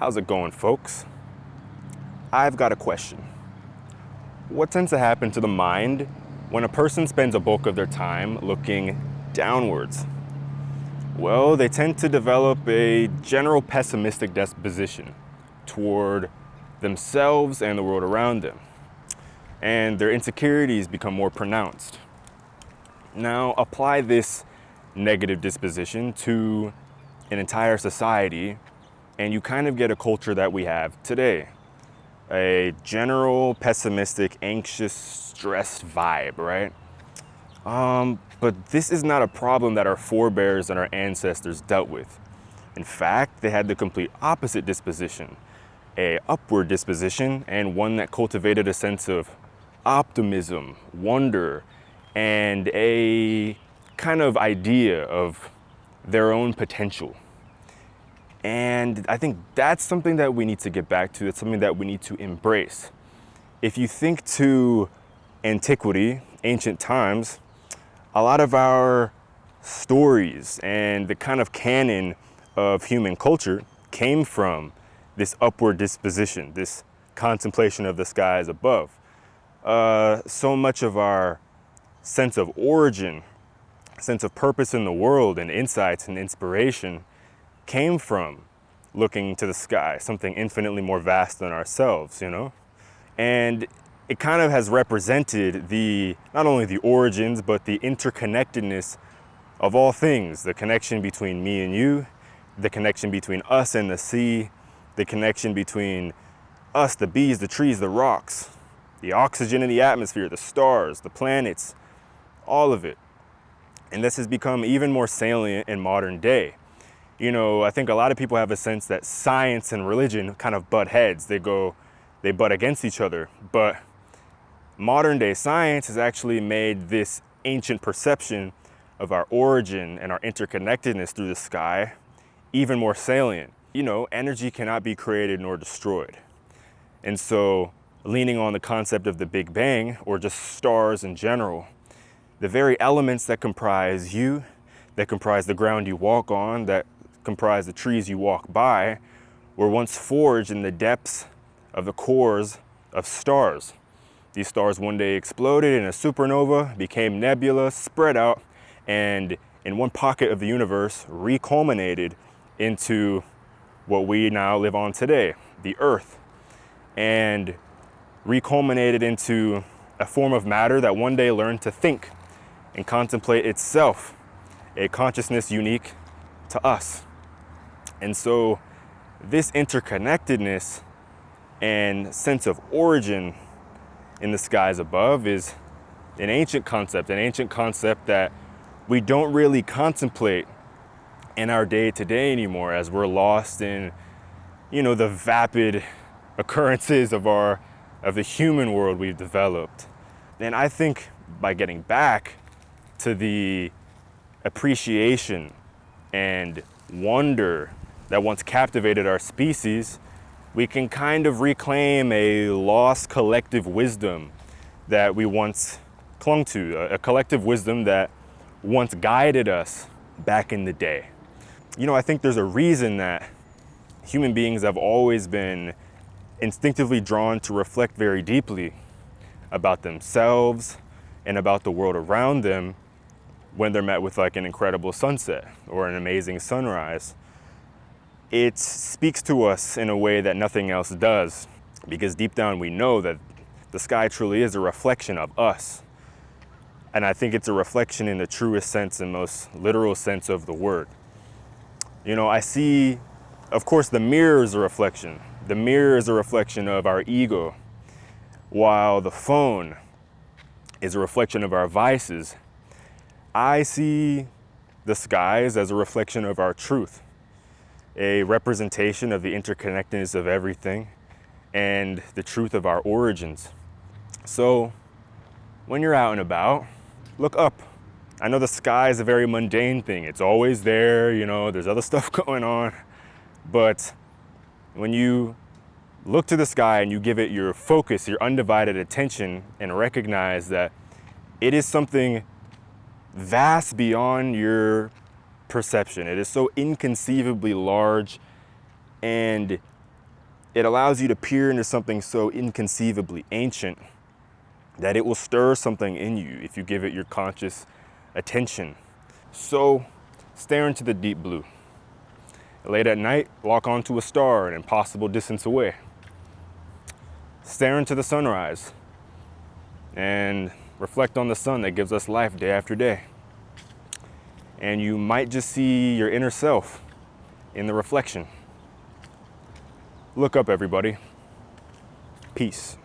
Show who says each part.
Speaker 1: How's it going, folks? I've got a question. What tends to happen to the mind when a person spends a bulk of their time looking downwards? Well, they tend to develop a general pessimistic disposition toward themselves and the world around them, and their insecurities become more pronounced. Now, apply this negative disposition to an entire society, and you kind of get a culture that we have today. A general pessimistic, anxious, stressed vibe, right? But this is not a problem that our forebears and our ancestors dealt with. In fact, they had the complete opposite disposition, a upward disposition, and one that cultivated a sense of optimism, wonder, and a kind of idea of their own potential. And I think that's something that we need to get back to. It's something that we need to embrace. If you think to antiquity, ancient times, a lot of our stories and the kind of canon of human culture came from this upward disposition, this contemplation of the skies above. So much of our sense of origin, sense of purpose in the world, and insights and inspiration came from looking to the sky, something infinitely more vast than ourselves, And it kind of has represented not only the origins, but the interconnectedness of all things, the connection between me and you, the connection between us and the sea, the connection between us, the bees, the trees, the rocks, the oxygen in the atmosphere, the stars, the planets, all of it. And this has become even more salient in modern day. I think a lot of people have a sense that science and religion kind of butt heads. They butt against each other. But modern day science has actually made this ancient perception of our origin and our interconnectedness through the sky even more salient. Energy cannot be created nor destroyed. And so, leaning on the concept of the Big Bang, or just stars in general, the very elements that comprise you, that comprise the ground you walk on, that comprise the trees you walk by, were once forged in the depths of the cores of stars. These stars one day exploded in a supernova, became nebula, spread out, and in one pocket of the universe reculminated into what we now live on today, the Earth, and reculminated into a form of matter that one day learned to think and contemplate itself, a consciousness unique to us. And so this interconnectedness and sense of origin in the skies above is an ancient concept that we don't really contemplate in our day-to-day anymore, as we're lost in, the vapid occurrences of the human world we've developed. And I think by getting back to the appreciation and wonder that once captivated our species, we can kind of reclaim a lost collective wisdom that we once clung to, a collective wisdom that once guided us back in the day. I think there's a reason that human beings have always been instinctively drawn to reflect very deeply about themselves and about the world around them when they're met with like an incredible sunset or an amazing sunrise. It speaks to us in a way that nothing else does, because deep down we know that the sky truly is a reflection of us. And I think it's a reflection in the truest sense and most literal sense of the word. I see, of course, the mirror is a reflection. The mirror is a reflection of our ego, while the phone is a reflection of our vices. I see the skies as a reflection of our truth, a representation of the interconnectedness of everything and the truth of our origins. So when you're out and about, look up. I know the sky is a very mundane thing. It's always there, there's other stuff going on. But when you look to the sky and you give it your focus, your undivided attention, and recognize that it is something vast beyond your perception. It is so inconceivably large, and It allows you to peer into something so inconceivably ancient that it will stir something in you if you give it your conscious attention. So stare into the deep blue. Late at night, walk onto a star an impossible distance away. Stare into the sunrise and reflect on the sun that gives us life day after day. And you might just see your inner self in the reflection. Look up, everybody. Peace.